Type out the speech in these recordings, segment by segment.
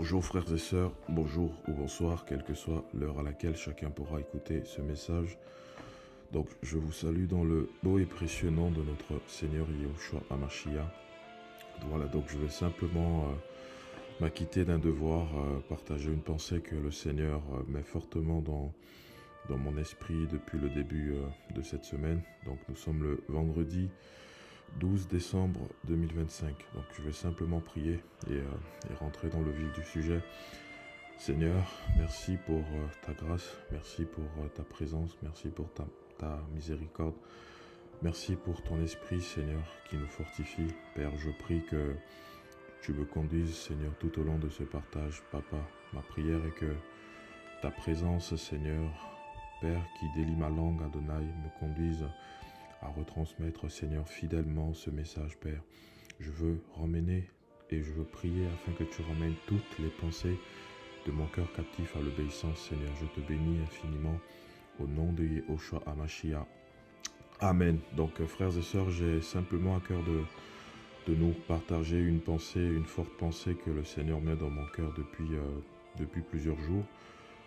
Bonjour frères et sœurs, bonjour ou bonsoir, quelle que soit l'heure à laquelle chacun pourra écouter ce message. Donc je vous salue dans le beau et précieux nom de notre Seigneur Yahushua Hamashiach. Voilà, donc je vais simplement m'acquitter d'un devoir, partager une pensée que le Seigneur met fortement dans mon esprit depuis le début de cette semaine. Donc nous sommes le vendredi 12 décembre 2025. Donc je vais simplement prier et rentrer dans le vif du sujet. Seigneur, merci pour ta grâce, merci pour ta présence, merci pour ta miséricorde. Merci pour ton esprit, Seigneur, qui nous fortifie. Père, je prie que tu me conduises, Seigneur, tout au long de ce partage. Papa, ma prière est que ta présence, Seigneur, Père, qui délie ma langue, Adonai, me conduise à retransmettre, Seigneur, fidèlement ce message, Père. Je veux ramener et je veux prier afin que tu ramènes toutes les pensées de mon cœur captif à l'obéissance, Seigneur. Je te bénis infiniment au nom de Yahushua Hamashiach. Amen. Donc, frères et sœurs, j'ai simplement à cœur de nous partager une pensée, une forte pensée que le Seigneur met dans mon cœur depuis plusieurs jours.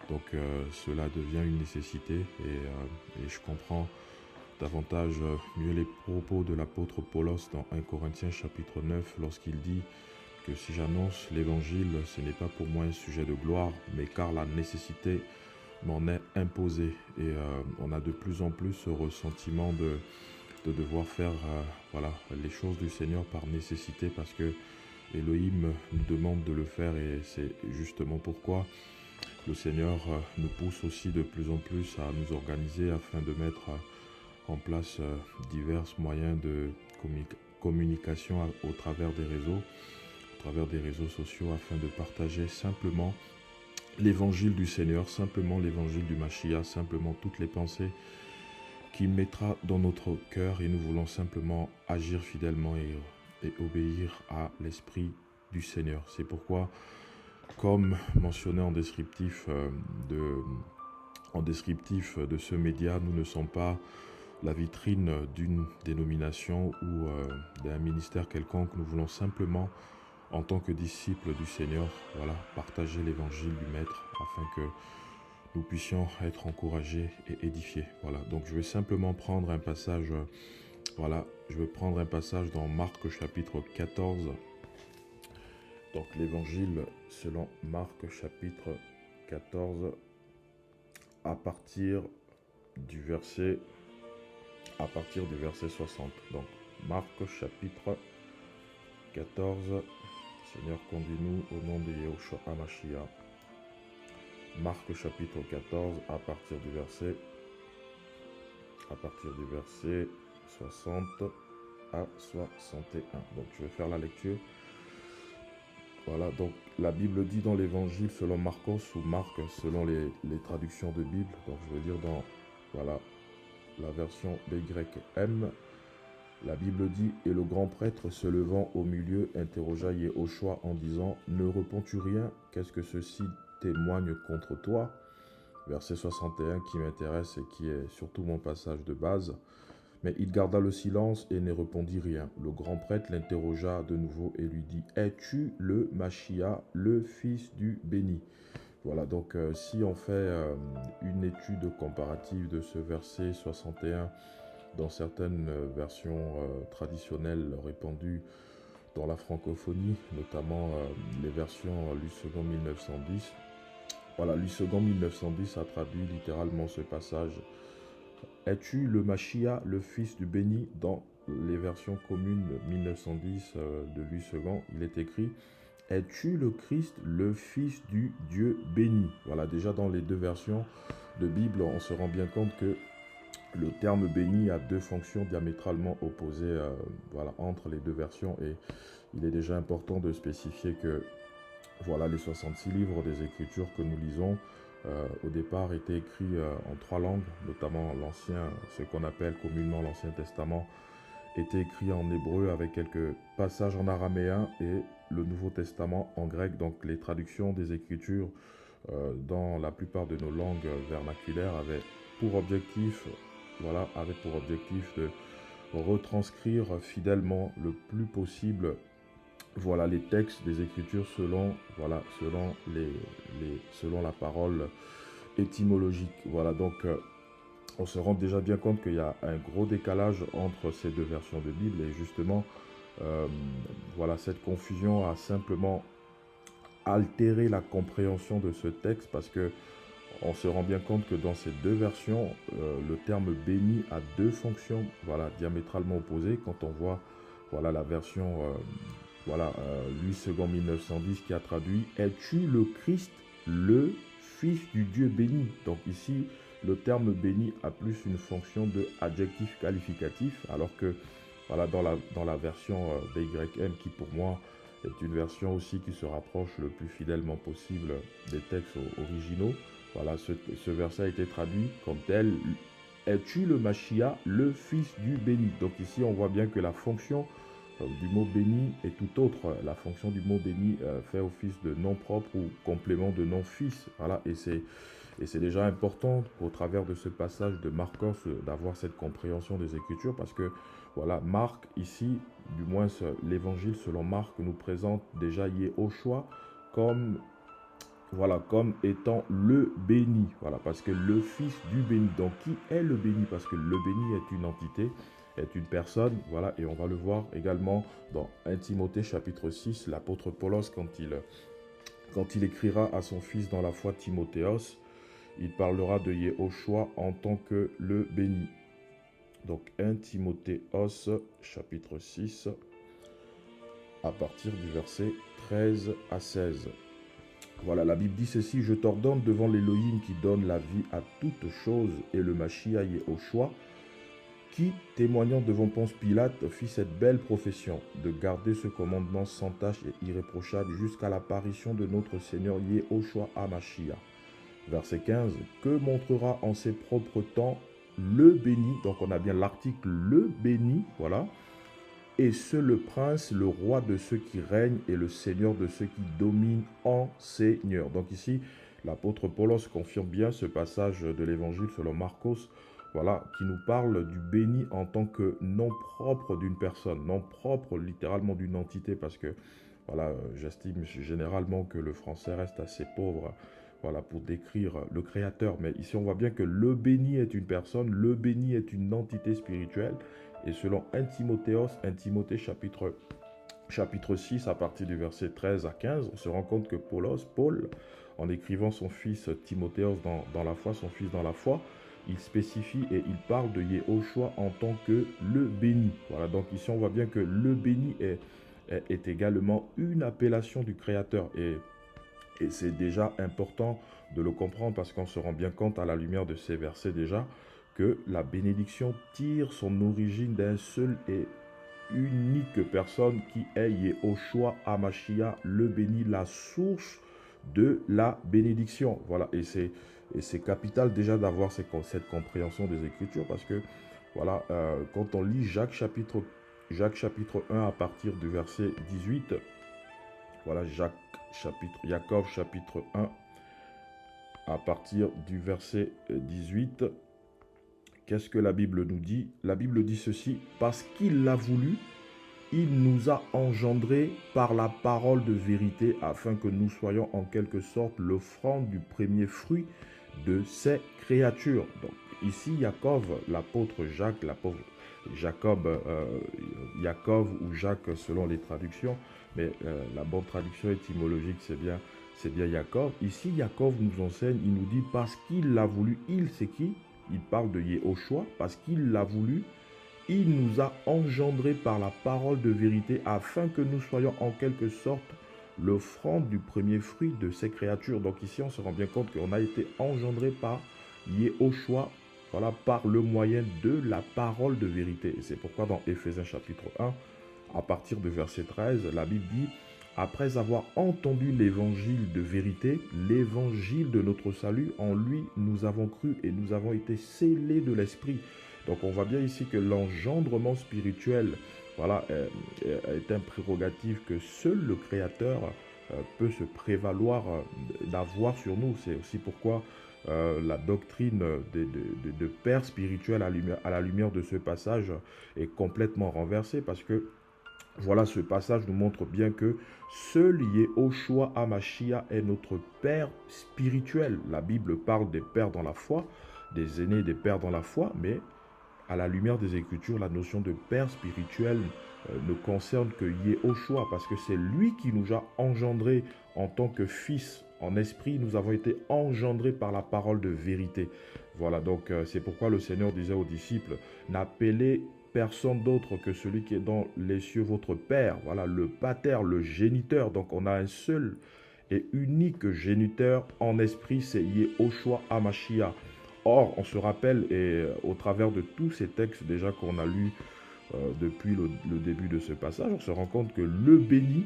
Donc, cela devient une nécessité et je comprends davantage mieux les propos de l'apôtre Paulos dans 1 Corinthiens chapitre 9 lorsqu'il dit que si j'annonce l'évangile, ce n'est pas pour moi un sujet de gloire, mais car la nécessité m'en est imposée. Et on a de plus en plus ce ressentiment de devoir faire les choses du Seigneur par nécessité, parce que Elohim nous demande de le faire, et c'est justement pourquoi le Seigneur nous pousse aussi de plus en plus à nous organiser afin de mettre en place divers moyens de communication au travers des réseaux sociaux, afin de partager simplement l'évangile du Seigneur, simplement l'évangile du Mashiach, simplement toutes les pensées qu'il mettra dans notre cœur, et nous voulons simplement agir fidèlement et obéir à l'esprit du Seigneur. C'est pourquoi, comme mentionné en descriptif de ce média, nous ne sommes pas la vitrine d'une dénomination ou d'un ministère quelconque. Nous voulons simplement, en tant que disciples du Seigneur, partager l'évangile du Maître afin que nous puissions être encouragés et édifiés. Donc je vais simplement prendre un passage, je vais prendre un passage dans Marc chapitre 14. Donc l'évangile selon Marc chapitre 14 à partir du verset 60. Donc Marc chapitre 14. Seigneur, conduis-nous au nom de Yahushua Hamashiach. Marc chapitre 14 à partir du verset 60 à 61. Donc je vais faire la lecture. Donc la Bible dit dans l'évangile selon Marcos, ou Marc selon les traductions de Bible. Donc je veux dire dans la version BYM. La Bible dit: et le grand prêtre se levant au milieu interrogea Yahushua en disant: ne réponds-tu rien? Qu'est-ce que ceci témoigne contre toi? Verset 61 qui m'intéresse et qui est surtout mon passage de base. Mais il garda le silence et ne répondit rien. Le grand prêtre l'interrogea de nouveau et lui dit: es-tu le Mashiach, le fils du béni? Donc si on fait une étude comparative de ce verset 61 dans certaines versions traditionnelles répandues dans la francophonie, notamment les versions Lussegon 1910. Lussegon 1910 a traduit littéralement ce passage: es-tu le Mashiach, le fils du béni? Dans les versions communes 1910 de Lussegon, il est écrit: es-tu le Christ, le fils du Dieu béni? Déjà dans les deux versions de Bible, on se rend bien compte que le terme béni a deux fonctions diamétralement opposées entre les deux versions, et il est déjà important de spécifier que les 66 livres des Écritures que nous lisons au départ étaient écrits en trois langues, notamment l'ancien, ce qu'on appelle communément l'Ancien Testament, était écrit en hébreu avec quelques passages en araméen, et le Nouveau Testament en grec. Donc les traductions des Écritures dans la plupart de nos langues vernaculaires avaient pour objectif de retranscrire fidèlement le plus possible voilà, les textes des Écritures selon, voilà, selon la parole étymologique. Voilà, donc on se rend déjà bien compte qu'il y a un gros décalage entre ces deux versions de Bible et justement, euh, voilà, cette confusion a simplement altéré la compréhension de ce texte parce que on se rend bien compte que dans ces deux versions, le terme béni a deux fonctions, voilà, diamétralement opposées. Quand on voit, voilà, la version, voilà, Louis II 1910 qui a traduit Es-tu le Christ, le Fils du Dieu béni? Donc ici, le terme béni a plus une fonction de adjectif qualificatif, alors que, voilà, dans la version BYM, qui pour moi est une version aussi qui se rapproche le plus fidèlement possible des textes originaux. Voilà, ce verset a été traduit comme tel. Es-tu le Machia, le fils du béni? Donc ici, on voit bien que la fonction du mot béni est tout autre. La fonction du mot béni fait office de nom propre ou complément de nom fils. Voilà, et c'est déjà important au travers de ce passage de Marcos d'avoir cette compréhension des Écritures parce que voilà, Marc ici, du moins l'évangile selon Marc nous présente déjà Yehoshua comme voilà, comme étant le béni, voilà, parce que le fils du béni. Donc, qui est le béni? Parce que le béni est une entité, est une personne, voilà, et on va le voir également dans 1 Timothée chapitre 6, l'apôtre Paulos, quand il écrira à son fils dans la foi Timothéos, il parlera de Yehoshua en tant que le béni. Donc 1 Timothéos chapitre 6, à partir du verset 13 à 16. Voilà, la Bible dit ceci, je t'ordonne devant l'Élohim qui donne la vie à toutes choses et le Mashiach Yehoshua, qui, témoignant devant Ponce Pilate, fit cette belle profession de garder ce commandement sans tache et irréprochable jusqu'à l'apparition de notre Seigneur Yehoshua HaMashiach. Verset 15, que montrera en ses propres temps le béni, donc on a bien l'article le béni, voilà, et ce le prince, le roi de ceux qui règnent et le seigneur de ceux qui dominent en seigneur. Donc ici, l'apôtre Paulos confirme bien ce passage de l'évangile selon Marcos, voilà, qui nous parle du béni en tant que nom propre d'une personne, nom propre littéralement d'une entité, parce que voilà, j'estime généralement que le français reste assez pauvre, voilà, pour décrire le Créateur. Mais ici, on voit bien que le béni est une personne, le béni est une entité spirituelle. Et selon 1 Timothée chapitre 6, à partir du verset 13 à 15, on se rend compte que Paul, en écrivant son fils Timothéos dans la foi, son fils dans la foi, il spécifie et il parle de Yehoshua en tant que le béni. Voilà, donc ici on voit bien que le béni est également une appellation du Créateur. Et c'est déjà important de le comprendre parce qu'on se rend bien compte à la lumière de ces versets déjà que la bénédiction tire son origine d'un seul et unique personne qui est Yehoshua HaMashiach, le béni, la source de la bénédiction. Voilà, et c'est capital déjà d'avoir cette compréhension des Écritures parce que voilà, quand on lit Jacques chapitre 1 à partir du verset 18, voilà, Jacob chapitre 1 à partir du verset 18, qu'est-ce que la Bible nous dit? La Bible dit ceci, parce qu'il l'a voulu, il nous a engendrés par la parole de vérité afin que nous soyons en quelque sorte l'offrande du premier fruit de ses créatures. Donc ici, l'apôtre Jacques, l'apôtre Jacob ou Jacques selon les traductions, mais la bonne traduction étymologique c'est bien Jacob. Ici, Jacob nous enseigne, il nous dit parce qu'il l'a voulu, il c'est qui? Il parle de Yehoshua, parce qu'il l'a voulu, il nous a engendrés par la parole de vérité afin que nous soyons en quelque sorte l'offrande du premier fruit de ces créatures. Donc ici, on se rend bien compte qu'on a été engendré par Yehoshua, voilà, par le moyen de la parole de vérité. Et c'est pourquoi dans Éphésiens chapitre 1, à partir de verset 13, la Bible dit « Après avoir entendu l'évangile de vérité, l'évangile de notre salut, en lui nous avons cru et nous avons été scellés de l'Esprit. » Donc on voit bien ici que l'engendrement spirituel, voilà, est un prérogative que seul le Créateur peut se prévaloir d'avoir sur nous. C'est aussi pourquoi la doctrine de père spirituel à la lumière de ce passage est complètement renversée parce que Voilà, ce passage nous montre bien que seul Yehoshua Hamashiach est notre Père spirituel. La Bible parle des pères dans la foi, des aînés des pères dans la foi, mais à la lumière des Écritures, la notion de Père spirituel ne concerne que Yehoshua, parce que c'est lui qui nous a engendrés en tant que fils. En esprit, nous avons été engendrés par la parole de vérité. Voilà, donc c'est pourquoi le Seigneur disait aux disciples, n'appelez personne d'autre que celui qui est dans les cieux, votre Père. Voilà, le Pater, le géniteur. Donc on a un seul et unique géniteur en esprit, c'est Yehoshua Hamashiach. Or, on se rappelle, et au travers de tous ces textes déjà qu'on a lus depuis le début de ce passage, on se rend compte que le béni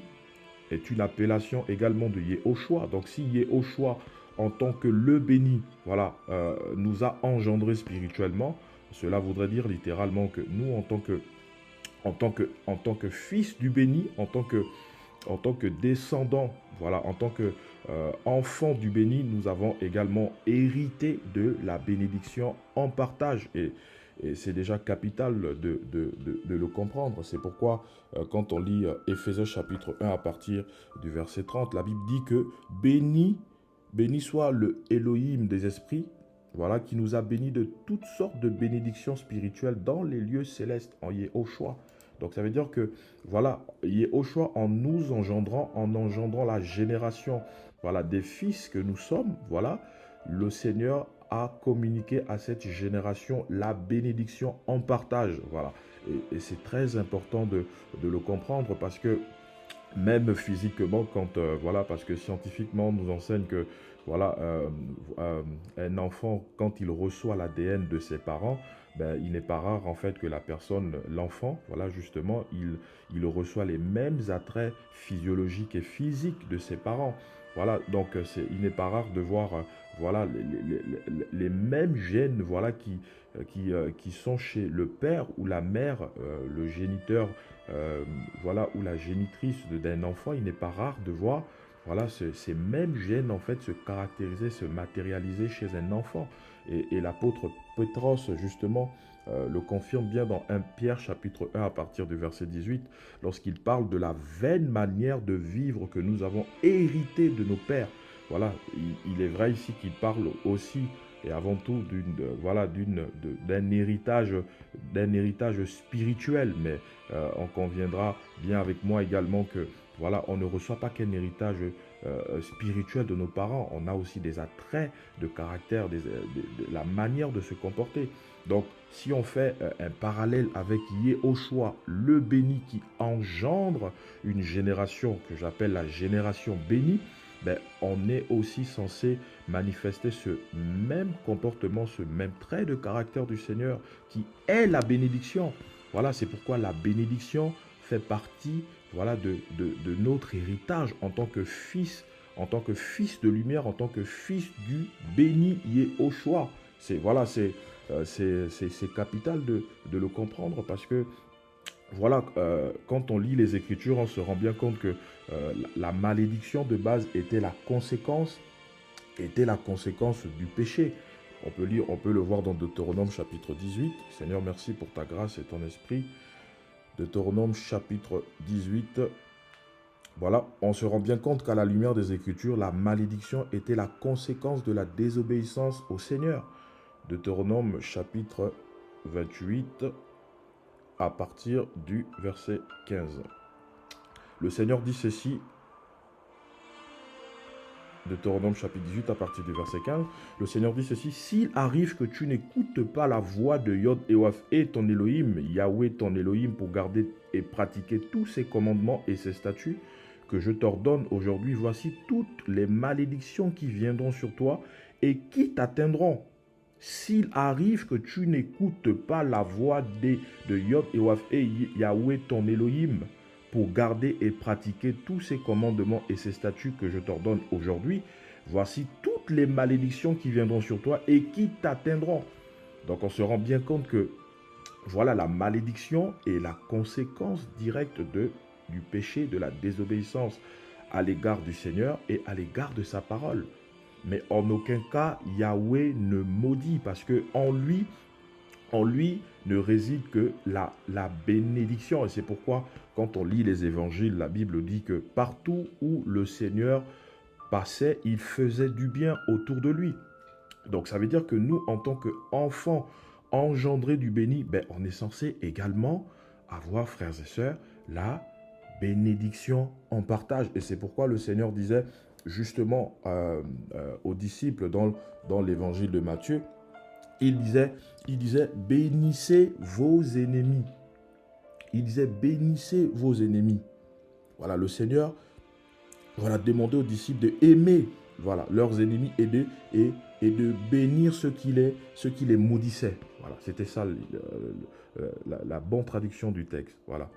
est une appellation également de Yehoshua. Donc si Yehoshua, en tant que le béni, voilà, nous a engendrés spirituellement, cela voudrait dire littéralement que nous, en tant que fils du béni, en tant que descendant, voilà, en tant que enfant du béni, nous avons également hérité de la bénédiction en partage. Et c'est déjà capital de le comprendre. C'est pourquoi, quand on lit Éphésiens chapitre 1 à partir du verset 30, la Bible dit que béni soit le Elohim des esprits, voilà, qui nous a bénis de toutes sortes de bénédictions spirituelles dans les lieux célestes en Yehoshua. Donc ça veut dire que, voilà, Yehoshua, en nous engendrant, en engendrant la génération, voilà, des fils que nous sommes, voilà, le Seigneur a communiqué à cette génération la bénédiction en partage, voilà. Et c'est très important de le comprendre parce que même physiquement, quand, voilà, parce que scientifiquement, on nous enseigne que, voilà, un enfant, quand il reçoit l'ADN de ses parents, ben, il n'est pas rare, en fait, que la personne, l'enfant, voilà, justement, il reçoit les mêmes attraits physiologiques et physiques de ses parents. Voilà, donc, il n'est pas rare de voir, voilà, les mêmes gènes, voilà, qui sont chez le père ou la mère, le géniteur, voilà, ou la génitrice d'un enfant. Il n'est pas rare de voir, voilà, ces mêmes gènes en fait se caractériser, se matérialiser chez un enfant. Et l'apôtre Pétros justement le confirme bien dans 1 Pierre chapitre 1 à partir du verset 18, lorsqu'il parle de la vaine manière de vivre que nous avons hérité de nos pères. Voilà, il est vrai ici qu'il parle aussi et avant tout voilà, d'un héritage spirituel, mais on conviendra bien avec moi également que voilà, on ne reçoit pas qu'un héritage spirituel de nos parents, on a aussi des attraits de caractère, la manière de se comporter. Donc, si on fait un parallèle avec Yehoshua, le béni qui engendre une génération que j'appelle la génération bénie, ben, on est aussi censé manifester ce même comportement, ce même trait de caractère du Seigneur qui est la bénédiction. Voilà, c'est pourquoi la bénédiction fait partie, voilà, de notre héritage en tant que fils de lumière, en tant que fils du béni Yehoshua. C'est voilà, c'est capital de le comprendre parce que voilà, quand on lit les Écritures, on se rend bien compte que la malédiction de base était la conséquence du péché. On peut le voir dans Deutéronome chapitre 18. Seigneur, merci pour ta grâce et ton esprit. Deutéronome chapitre 18. Voilà, on se rend bien compte qu'à la lumière des Écritures, la malédiction était la conséquence de la désobéissance au Seigneur. Deutéronome chapitre 28 à partir du verset 15. Le Seigneur dit ceci, Deutéronome chapitre 18 à partir du verset 15. Le Seigneur dit ceci, s'il arrive que tu n'écoutes pas la voix de Yod et Waf et ton Elohim, Yahweh ton Elohim, pour garder et pratiquer tous ses commandements et ses statuts que je t'ordonne aujourd'hui, voici toutes les malédictions qui viendront sur toi et qui t'atteindront. S'il arrive que tu n'écoutes pas la voix de Yod et Waf et Yahweh ton Elohim, pour garder et pratiquer tous ces commandements et ces statuts que je t'ordonne aujourd'hui, voici toutes les malédictions qui viendront sur toi et qui t'atteindront. Donc on se rend bien compte que voilà, la malédiction est la conséquence directe du péché, de la désobéissance à l'égard du Seigneur et à l'égard de sa parole. Mais en aucun cas, Yahweh ne maudit parce que en lui, en lui ne réside que la bénédiction. Et c'est pourquoi, quand on lit les évangiles, la Bible dit que partout où le Seigneur passait, il faisait du bien autour de lui. Donc ça veut dire que nous, en tant qu'enfants engendrés du béni, on est censé également avoir, frères et sœurs, la bénédiction en partage. Et c'est pourquoi le Seigneur disait justement aux disciples dans l'évangile de Matthieu, il disait, bénissez vos ennemis. Il disait, bénissez vos ennemis. Voilà, le Seigneur demandait aux disciples d'aimer leurs ennemis et de bénir ceux qui les maudissaient. Voilà, c'était ça la bonne traduction du texte. Voilà.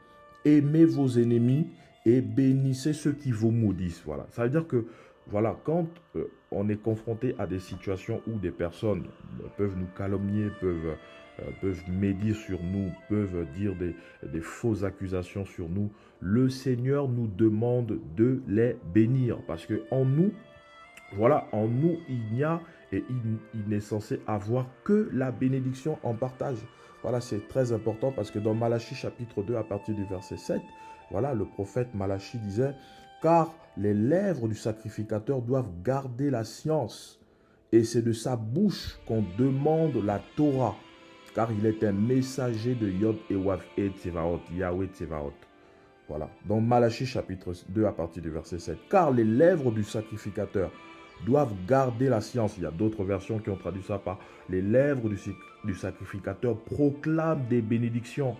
Aimez vos ennemis et bénissez ceux qui vous maudissent. Voilà. Ça veut dire que quand on est confronté à des situations où des personnes peuvent nous calomnier, peuvent médire sur nous, peuvent dire des fausses accusations sur nous, le Seigneur nous demande de les bénir. Parce qu'en nous, il n'y a et il n'est censé avoir que la bénédiction en partage. Voilà, c'est très important parce que dans Malachie chapitre 2, à partir du verset 7, le prophète Malachie disait « Car les lèvres du sacrificateur doivent garder la science, et c'est de sa bouche qu'on demande la Torah, car il est un messager de Yod et Wav et Tsevaot, Yahweh Tsevaot. » Voilà, dans Malachie chapitre 2, à partir du verset 7, « Car les lèvres du sacrificateur doivent garder la science. » Il y a d'autres versions qui ont traduit ça par « Les lèvres du sacrificateur proclament des bénédictions. »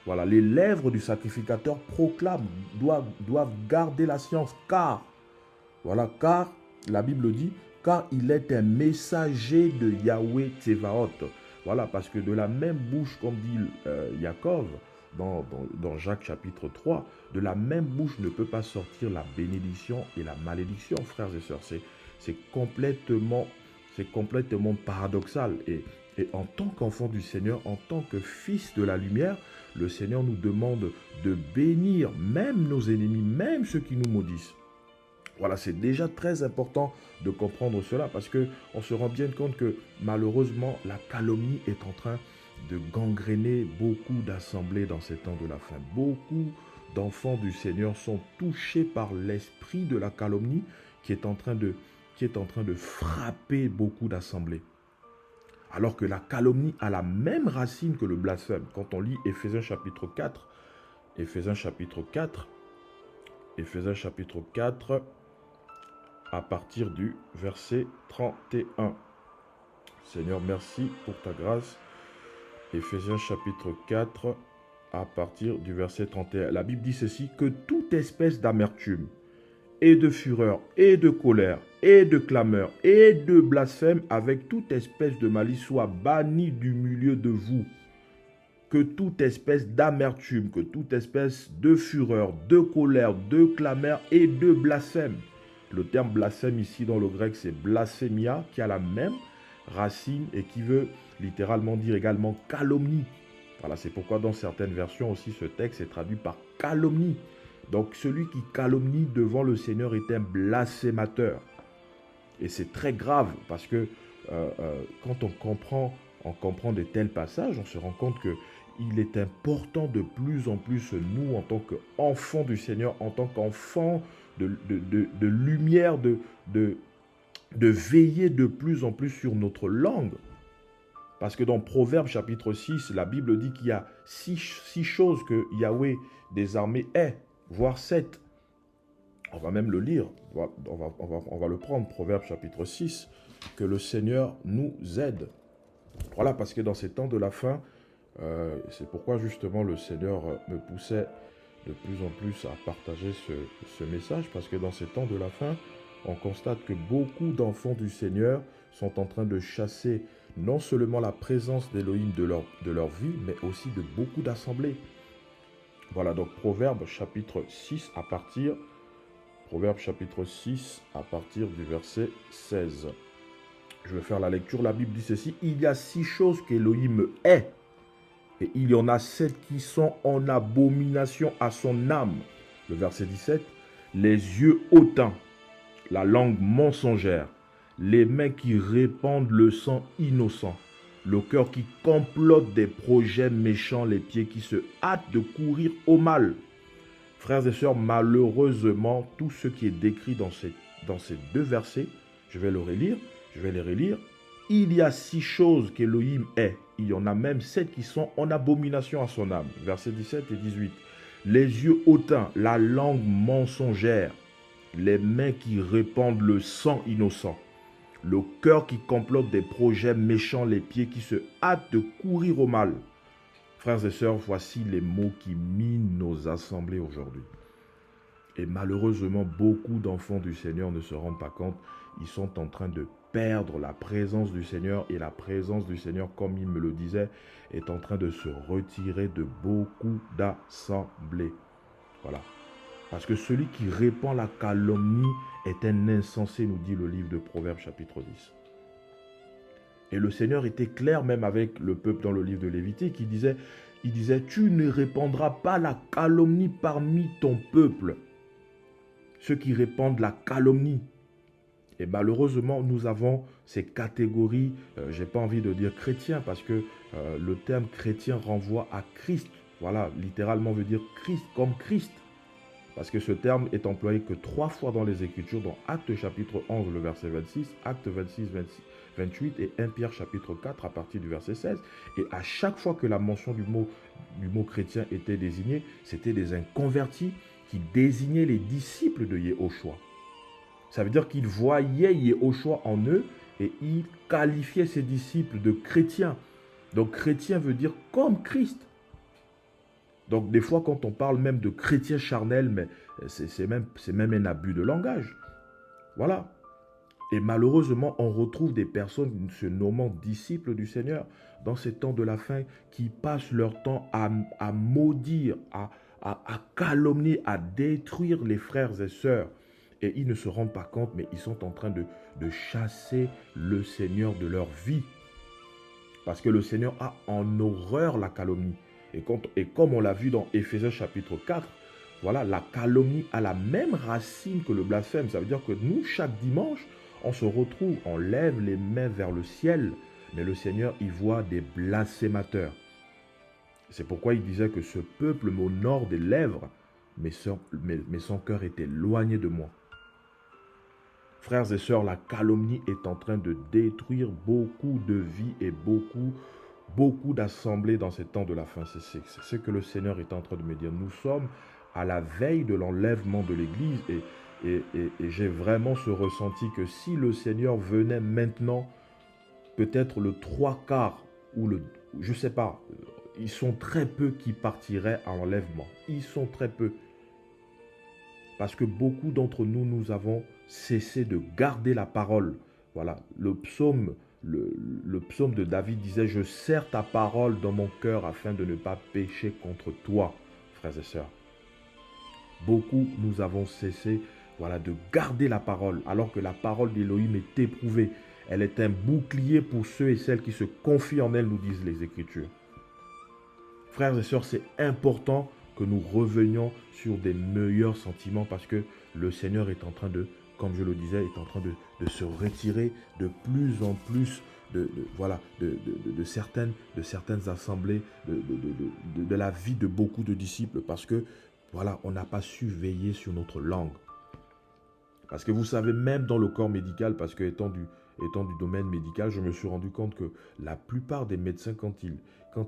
Voilà, les lèvres du sacrificateur proclament, doivent garder la science, car la Bible dit, car il est un messager de Yahweh Tsevaot. Voilà, parce que de la même bouche, comme dit Jacob, dans Jacques chapitre 3, de la même bouche ne peut pas sortir la bénédiction et la malédiction, frères et sœurs. C'est complètement paradoxal. Et en tant qu'enfant du Seigneur, en tant que fils de la lumière, le Seigneur nous demande de bénir même nos ennemis, même ceux qui nous maudissent. Voilà, c'est déjà très important de comprendre cela parce qu'on se rend bien compte que malheureusement, la calomnie est en train de gangréner beaucoup d'assemblées dans ces temps de la fin. Beaucoup d'enfants du Seigneur sont touchés par l'esprit de la calomnie qui est en train de frapper beaucoup d'assemblées. Alors que la calomnie a la même racine que le blasphème. Quand on lit Éphésiens chapitre 4, à partir du verset 31. Seigneur, merci pour ta grâce. Éphésiens chapitre 4, à partir du verset 31. La Bible dit ceci, que toute espèce d'amertume, et de fureur, et de colère, et de clameur, et de blasphème, avec toute espèce de malice, soit bannie du milieu de vous. Que toute espèce d'amertume, que toute espèce de fureur, de colère, de clameur et de blasphème. Le terme blasphème ici dans le grec, c'est blasphémia, qui a la même racine et qui veut littéralement dire également calomnie. Voilà, c'est pourquoi dans certaines versions aussi, ce texte est traduit par calomnie. Donc, celui qui calomnie devant le Seigneur est un blasphémateur. Et c'est très grave parce que quand on comprend de tels passages, on se rend compte qu'il est important de plus en plus, nous, en tant qu'enfants du Seigneur, en tant qu'enfants de lumière, de veiller de plus en plus sur notre langue. Parce que dans Proverbes chapitre 6, la Bible dit qu'il y a six choses que Yahweh des armées est, voire 7. On va même le lire, on va le prendre, Proverbes chapitre 6, que le Seigneur nous aide. Voilà, parce que dans ces temps de la fin, c'est pourquoi justement le Seigneur me poussait de plus en plus à partager ce message, parce que dans ces temps de la fin, on constate que beaucoup d'enfants du Seigneur sont en train de chasser non seulement la présence d'Élohim de leur vie, mais aussi de beaucoup d'assemblées. Voilà, donc Proverbes chapitre 6 à partir du verset 16. Je vais faire la lecture. La Bible dit ceci. Il y a 6 choses qu'Élohim est, et il y en a 7 qui sont en abomination à son âme. Le verset 17. Les yeux hautains, la langue mensongère, les mains qui répandent le sang innocent, Le cœur qui complote des projets méchants, les pieds qui se hâtent de courir au mal. Frères et sœurs, malheureusement, tout ce qui est décrit dans ces deux versets, je vais les relire. Il y a 6 choses qu'Élohim est. Il y en a même 7 qui sont en abomination à son âme. Versets 17 et 18. Les yeux hautains, la langue mensongère, les mains qui répandent le sang innocent, le cœur qui complote des projets méchants, les pieds qui se hâtent de courir au mal. Frères et sœurs, voici les mots qui minent nos assemblées aujourd'hui. Et malheureusement, beaucoup d'enfants du Seigneur ne se rendent pas compte. Ils sont en train de perdre la présence du Seigneur. Et la présence du Seigneur, comme il me le disait, est en train de se retirer de beaucoup d'assemblées. Voilà. Parce que celui qui répand la calomnie est un insensé, nous dit le livre de Proverbes chapitre 10. Et le Seigneur était clair même avec le peuple dans le livre de Lévitique. Il disait, tu ne répandras pas la calomnie parmi ton peuple. Ceux qui répandent la calomnie. Et malheureusement, nous avons ces catégories, je n'ai pas envie de dire chrétiens, parce que le terme chrétien renvoie à Christ. Voilà, littéralement veut dire Christ, comme Christ. Parce que ce terme est employé que 3 fois dans les Écritures, dans Actes chapitre 11, le verset 26, Actes 26, 28 et 1 Pierre chapitre 4 à partir du verset 16. Et à chaque fois que la mention du mot chrétien était désignée, c'était des inconvertis qui désignaient les disciples de Yehoshua. Ça veut dire qu'ils voyaient Yehoshua en eux et ils qualifiaient ses disciples de chrétiens. Donc chrétien veut dire comme Christ. Donc des fois quand on parle même de chrétien charnel, mais c'est même un abus de langage. Voilà. Et malheureusement, on retrouve des personnes se nommant disciples du Seigneur dans ces temps de la fin qui passent leur temps à maudire, à calomnier, à détruire les frères et sœurs. Et ils ne se rendent pas compte, mais ils sont en train de chasser le Seigneur de leur vie. Parce que le Seigneur a en horreur la calomnie. Et comme on l'a vu dans Éphésiens chapitre 4, voilà, la calomnie a la même racine que le blasphème. Ça veut dire que nous, chaque dimanche, on se retrouve, on lève les mains vers le ciel, mais le Seigneur y voit des blasphémateurs. C'est pourquoi il disait que ce peuple m'honore des lèvres, mais son cœur est éloigné de moi. Frères et sœurs, la calomnie est en train de détruire beaucoup de vies et beaucoup d'assemblées dans ces temps de la fin. C'est ce que le Seigneur est en train de me dire. Nous sommes à la veille de l'enlèvement de l'Église et j'ai vraiment ce ressenti que si le Seigneur venait maintenant, peut-être le 3/4 ou je ne sais pas, ils sont très peu qui partiraient à l'enlèvement. Ils sont très peu. Parce que beaucoup d'entre nous, nous avons cessé de garder la parole. Voilà, le psaume de David disait « Je serre ta parole dans mon cœur afin de ne pas pécher contre toi, frères et sœurs. » Beaucoup, nous avons cessé de garder la parole, alors que la parole d'Élohim est éprouvée. Elle est un bouclier pour ceux et celles qui se confient en elle, nous disent les Écritures. Frères et sœurs, c'est important que nous revenions sur des meilleurs sentiments parce que le Seigneur est en train de, comme je le disais, est en train de se retirer de plus en plus de certaines assemblées, de la vie de beaucoup de disciples parce que on n'a pas su veiller sur notre langue. Parce que vous savez, même dans le corps médical, parce que étant du domaine médical, je me suis rendu compte que la plupart des médecins, quand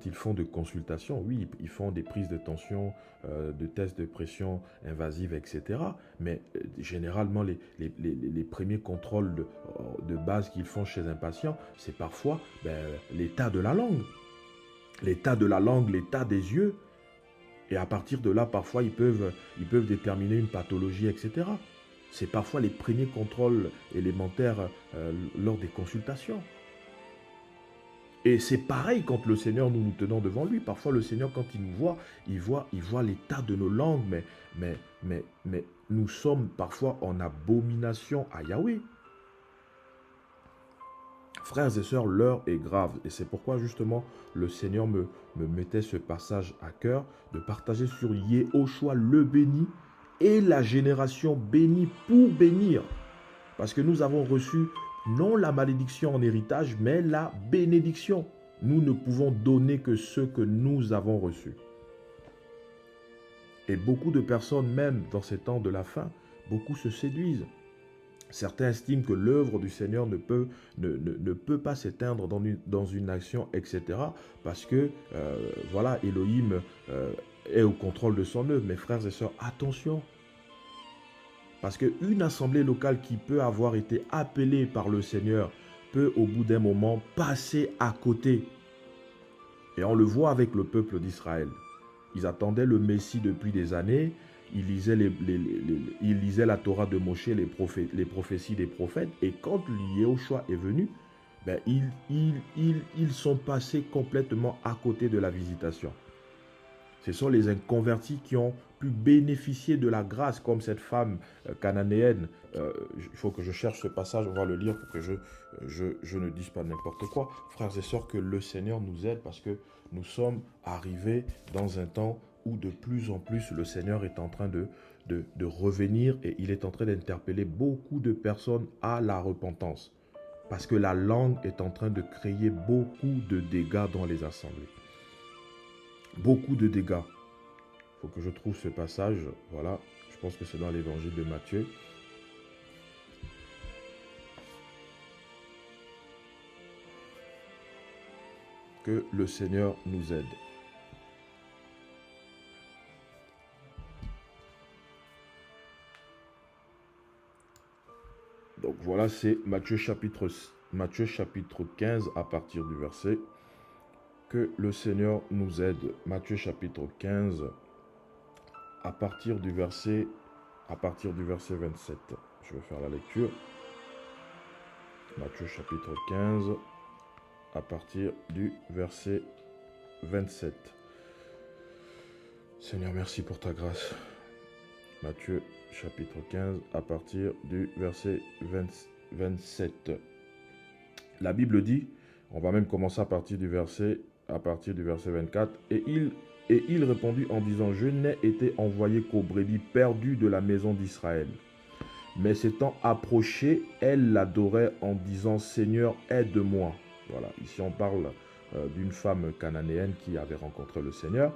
ils font des consultations, oui, ils font des prises de tension, de tests de pression invasive, etc. Mais généralement, les premiers contrôles de base qu'ils font chez un patient, c'est parfois l'état de la langue. L'état de la langue, l'état des yeux. Et à partir de là, parfois, ils peuvent déterminer une pathologie, etc. C'est parfois les premiers contrôles élémentaires lors des consultations. Et c'est pareil quand le Seigneur, nous tenons devant lui. Parfois, le Seigneur, quand il nous voit, il voit l'état de nos langues. Mais nous sommes parfois en abomination à Yahweh. Frères et sœurs, l'heure est grave. Et c'est pourquoi, justement, le Seigneur me mettait ce passage à cœur de partager sur Yehoshua le béni et la génération bénie pour bénir. Parce que nous avons reçu non la malédiction en héritage, mais la bénédiction. Nous ne pouvons donner que ce que nous avons reçu. Et beaucoup de personnes, même dans ces temps de la fin, beaucoup se séduisent. Certains estiment que l'œuvre du Seigneur ne peut pas s'éteindre dans une action, etc. Parce que, voilà, Elohim est au contrôle de son œuvre. Mes frères et sœurs, attention. Parce qu'une assemblée locale qui peut avoir été appelée par le Seigneur peut, au bout d'un moment, passer à côté. Et on le voit avec le peuple d'Israël. Ils attendaient le Messie depuis des années. Ils lisaient la Torah de Moshe, les prophéties des prophètes. Et quand Yahushua est venu, ben, ils sont passés complètement à côté de la visitation. Ce sont les inconvertis qui ont pu bénéficier de la grâce, comme cette femme cananéenne. Il faut que je cherche ce passage, on va le lire pour que je ne dise pas n'importe quoi. Frères et sœurs, que le Seigneur nous aide parce que nous sommes arrivés dans un temps où de plus en plus le Seigneur est en train de revenir et il est en train d'interpeller beaucoup de personnes à la repentance. Parce que la langue est en train de créer beaucoup de dégâts dans les assemblées. Beaucoup de dégâts. Il faut que je trouve ce passage. Voilà, je pense que c'est dans l'évangile de Matthieu. Que le Seigneur nous aide. Donc voilà, c'est Matthieu chapitre 15 à partir du verset. Que le Seigneur nous aide. Matthieu chapitre 15 à partir du verset 27. Je vais faire la lecture. Matthieu chapitre 15 à partir du verset 27. Seigneur, merci pour ta grâce. Matthieu chapitre 15 à partir du verset 27. La Bible dit, on va même commencer à partir du verset 24, et il répondit en disant, je n'ai été envoyé qu'aux brebis perdues de la maison d'Israël. Mais s'étant approchée, elle l'adorait en disant, Seigneur, aide-moi. Voilà, ici on parle d'une femme cananéenne qui avait rencontré le Seigneur.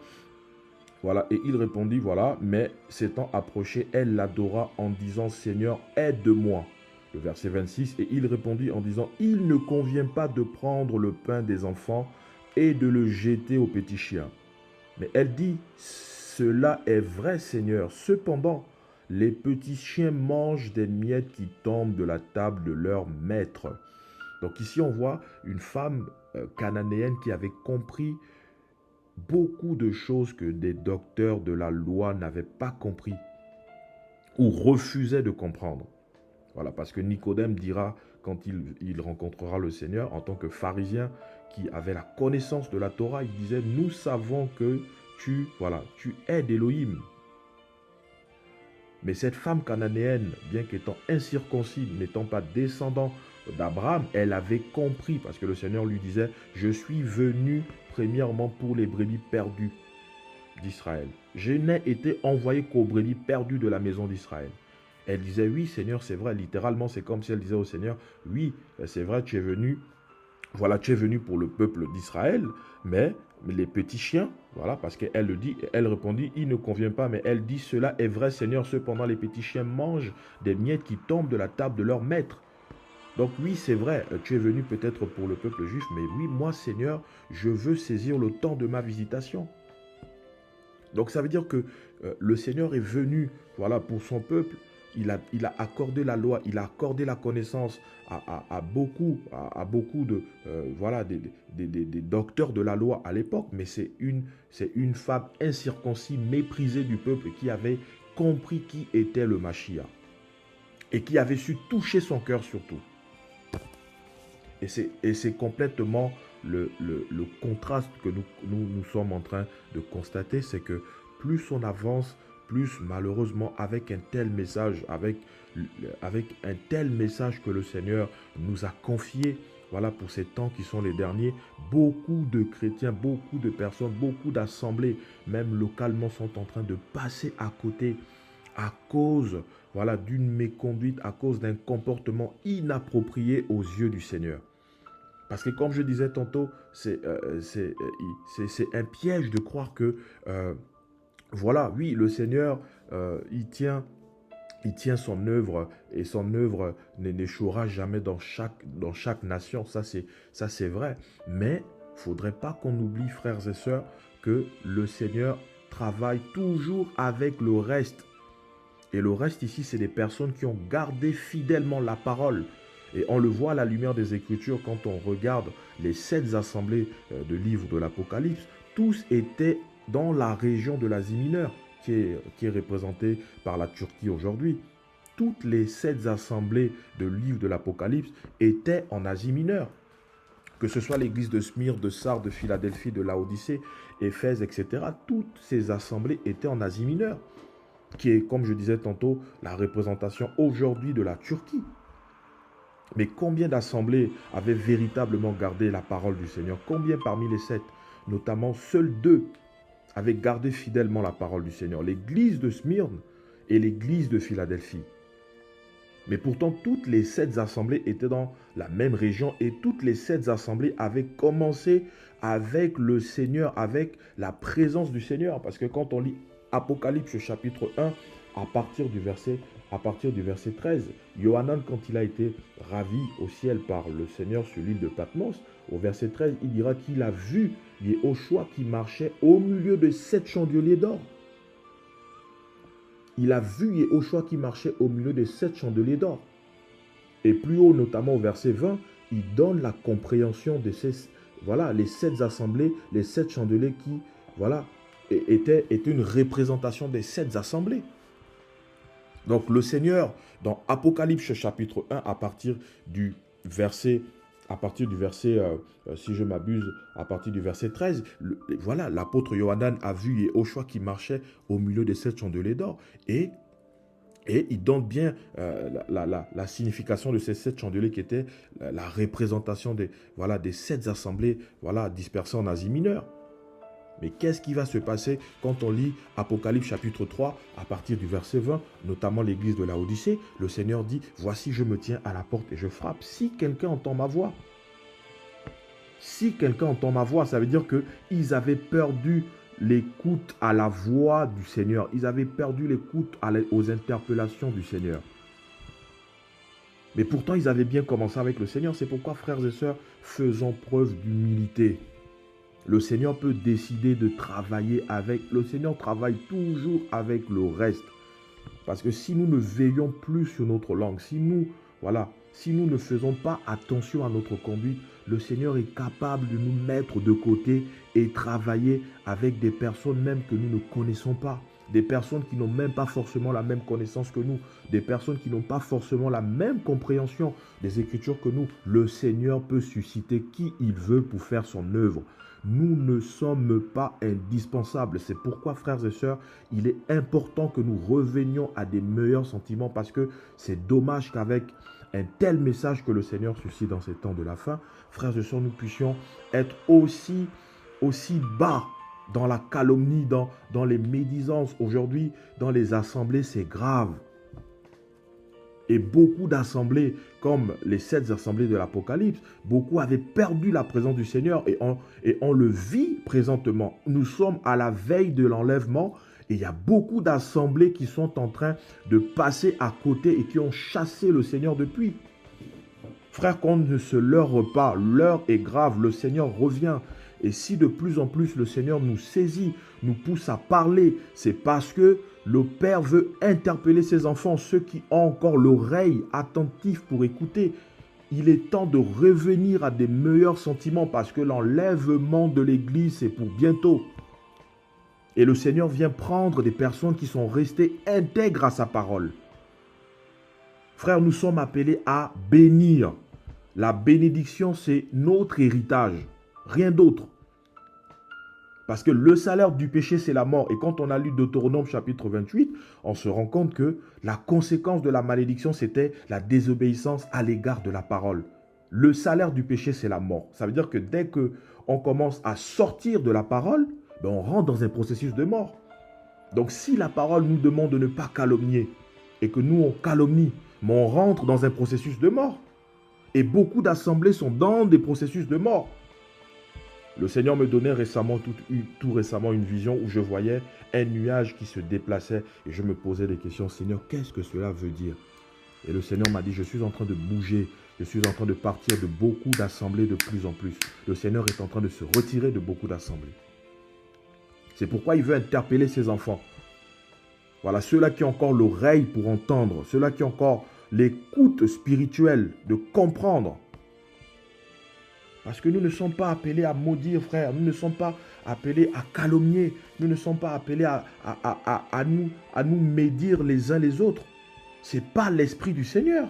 Voilà, et il répondit, voilà, mais s'étant approchée, elle l'adora en disant, Seigneur, aide-moi. Le verset 26, et il répondit en disant, il ne convient pas de prendre le pain des enfants et de le jeter aux petits chiens. Mais elle dit, cela est vrai, Seigneur. Cependant, les petits chiens mangent des miettes qui tombent de la table de leur maître. Donc ici, on voit une femme cananéenne qui avait compris beaucoup de choses que des docteurs de la loi n'avaient pas compris ou refusaient de comprendre. Voilà, parce que Nicodème dira, quand il rencontrera le Seigneur, en tant que pharisien qui avait la connaissance de la Torah, il disait, nous savons que tu aides Elohim. Mais cette femme cananéenne, bien qu'étant incirconcis, n'étant pas descendant d'Abraham, elle avait compris, parce que le Seigneur lui disait, je suis venu premièrement pour les brebis perdues d'Israël. Je n'ai été envoyé qu'aux brebis perdues de la maison d'Israël. Elle disait, oui Seigneur, c'est vrai, littéralement c'est comme si elle disait au Seigneur, oui, c'est vrai, tu es venu pour le peuple d'Israël, mais les petits chiens, voilà, parce qu'elle le dit, elle répondit, il ne convient pas, mais elle dit, cela est vrai Seigneur, cependant les petits chiens mangent des miettes qui tombent de la table de leur maître. Donc oui, c'est vrai, tu es venu peut-être pour le peuple juif, mais oui, moi Seigneur, je veux saisir le temps de ma visitation. Donc ça veut dire que le Seigneur est venu, voilà, pour son peuple. Il a accordé la loi, il a accordé la connaissance à beaucoup de des docteurs de la loi à l'époque, mais c'est une femme incirconcis, méprisée du peuple qui avait compris qui était le Mashiach et qui avait su toucher son cœur surtout. Et c'est complètement le contraste que nous sommes en train de constater, c'est que plus on avance, plus malheureusement avec un tel message, avec un tel message que le Seigneur nous a confié, voilà, pour ces temps qui sont les derniers, beaucoup de chrétiens, beaucoup de personnes, beaucoup d'assemblées, même localement, sont en train de passer à côté à cause, voilà, d'une méconduite, à cause d'un comportement inapproprié aux yeux du Seigneur. Parce que comme je disais tantôt, c'est un piège de croire que, voilà, oui, le Seigneur, il tient son œuvre et son œuvre n'échouera jamais dans chaque nation. Ça, c'est vrai. Mais il ne faudrait pas qu'on oublie, frères et sœurs, que le Seigneur travaille toujours avec le reste. Et le reste ici, c'est des personnes qui ont gardé fidèlement la parole. Et on le voit à la lumière des Écritures quand on regarde les 7 assemblées de livres de l'Apocalypse. Tous étaient dans la région de l'Asie mineure, qui est représentée par la Turquie aujourd'hui. Toutes les 7 assemblées de livres de l'Apocalypse étaient en Asie mineure. Que ce soit l'église de Smyrne, de Sardes, de Philadelphie, de Laodicée, Éphèse, etc. Toutes ces assemblées étaient en Asie mineure, qui est, comme je disais tantôt, la représentation aujourd'hui de la Turquie. Mais combien d'assemblées avaient véritablement gardé la parole du Seigneur? Combien parmi les 7, notamment seuls 2, avaient gardé fidèlement la parole du Seigneur? L'église de Smyrne et l'église de Philadelphie. Mais pourtant, toutes les 7 assemblées étaient dans la même région et toutes les 7 assemblées avaient commencé avec le Seigneur, avec la présence du Seigneur. Parce que quand on lit Apocalypse chapitre 1, à partir du verset 13, Yohanan, quand il a été ravi au ciel par le Seigneur sur l'île de Patmos, au verset 13, il dira qu'il a vu Yehoshua qui marchait au milieu de 7 chandeliers d'or. Il a vu Yehoshua qui marchait au milieu de 7 chandeliers d'or. Et plus haut, notamment au verset 20, il donne la compréhension de les 7 assemblées, les 7 chandeliers qui, étaient une représentation des 7 assemblées. Donc le Seigneur, dans Apocalypse chapitre 1, à partir du verset, si je m'abuse, à partir du verset 13, l'apôtre Yohanan a vu Yehoshua qui marchait au milieu des 7 chandeliers d'or. Et il donne bien la signification de ces 7 chandeliers qui étaient la représentation des 7 assemblées dispersées en Asie mineure. Mais qu'est-ce qui va se passer quand on lit Apocalypse chapitre 3 à partir du verset 20, notamment l'église de Laodicée? Le Seigneur dit, voici je me tiens à la porte et je frappe. Si quelqu'un entend ma voix, ça veut dire qu'ils avaient perdu l'écoute à la voix du Seigneur. Ils avaient perdu l'écoute aux interpellations du Seigneur. Mais pourtant, ils avaient bien commencé avec le Seigneur. C'est pourquoi, frères et sœurs, faisons preuve d'humilité. Le Seigneur peut décider de travailler avec. Le Seigneur travaille toujours avec le reste. Parce que si nous ne veillons plus sur notre langue, si nous ne faisons pas attention à notre conduite, le Seigneur est capable de nous mettre de côté et travailler avec des personnes même que nous ne connaissons pas. Des personnes qui n'ont même pas forcément la même connaissance que nous. Des personnes qui n'ont pas forcément la même compréhension des Écritures que nous. Le Seigneur peut susciter qui il veut pour faire son œuvre. Nous ne sommes pas indispensables. C'est pourquoi, frères et sœurs, il est important que nous revenions à des meilleurs sentiments parce que c'est dommage qu'avec un tel message que le Seigneur suscite dans ces temps de la fin, frères et sœurs, nous puissions être aussi bas dans la calomnie, dans les médisances. Aujourd'hui, dans les assemblées, c'est grave. Et beaucoup d'assemblées, comme les 7 assemblées de l'Apocalypse, beaucoup avaient perdu la présence du Seigneur et on le vit présentement. Nous sommes à la veille de l'enlèvement et il y a beaucoup d'assemblées qui sont en train de passer à côté et qui ont chassé le Seigneur depuis. Frère, qu'on ne se leurre pas, l'heure est grave, le Seigneur revient. Et si de plus en plus le Seigneur nous saisit, nous pousse à parler, c'est parce que le Père veut interpeller ses enfants, ceux qui ont encore l'oreille attentive pour écouter. Il est temps de revenir à des meilleurs sentiments parce que l'enlèvement de l'Église, c'est pour bientôt. Et le Seigneur vient prendre des personnes qui sont restées intègres à sa parole. Frères, nous sommes appelés à bénir. La bénédiction, c'est notre héritage, rien d'autre. Parce que le salaire du péché, c'est la mort. Et quand on a lu Deutéronome chapitre 28, on se rend compte que la conséquence de la malédiction, c'était la désobéissance à l'égard de la parole. Le salaire du péché, c'est la mort. Ça veut dire que dès qu'on commence à sortir de la parole, on rentre dans un processus de mort. Donc si la parole nous demande de ne pas calomnier, et que nous, on calomnie, mais on rentre dans un processus de mort. Et beaucoup d'assemblées sont dans des processus de mort. Le Seigneur me donnait récemment, tout récemment, une vision où je voyais un nuage qui se déplaçait et je me posais des questions. Seigneur, qu'est-ce que cela veut dire? Et le Seigneur m'a dit, je suis en train de bouger, je suis en train de partir de beaucoup d'assemblées de plus en plus. Le Seigneur est en train de se retirer de beaucoup d'assemblées. C'est pourquoi il veut interpeller ses enfants. Voilà, ceux-là qui ont encore l'oreille pour entendre, ceux-là qui ont encore l'écoute spirituelle de comprendre. Parce que nous ne sommes pas appelés à maudire, frère. Nous ne sommes pas appelés à calomnier. Nous ne sommes pas appelés à nous médire les uns les autres. Ce n'est pas l'esprit du Seigneur.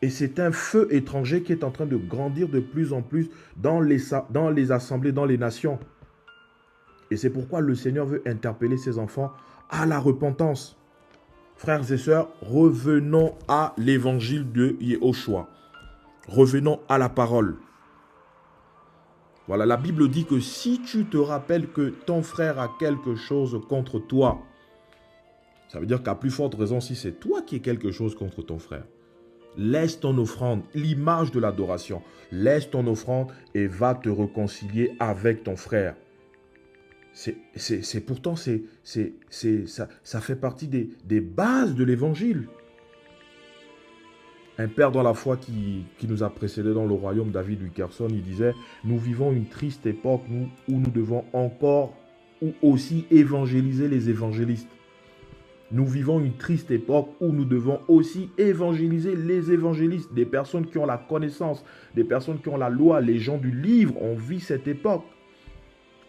Et c'est un feu étranger qui est en train de grandir de plus en plus dans les assemblées, dans les nations. Et c'est pourquoi le Seigneur veut interpeller ses enfants à la repentance. Frères et sœurs, revenons à l'évangile de Yéhoshua. Revenons à la parole. Voilà, la Bible dit que si tu te rappelles que ton frère a quelque chose contre toi, ça veut dire qu'à plus forte raison, si c'est toi qui as quelque chose contre ton frère, laisse ton offrande, l'image de l'adoration, laisse ton offrande et va te réconcilier avec ton frère. Pourtant, ça fait partie des bases de l'évangile. Un père dans la foi qui nous a précédés dans le royaume, David Wilkerson, il disait « Nous vivons une triste époque où nous devons encore ou aussi évangéliser les évangélistes. Nous vivons une triste époque où nous devons aussi évangéliser les évangélistes, des personnes qui ont la connaissance, des personnes qui ont la loi, les gens du livre. On vit cette époque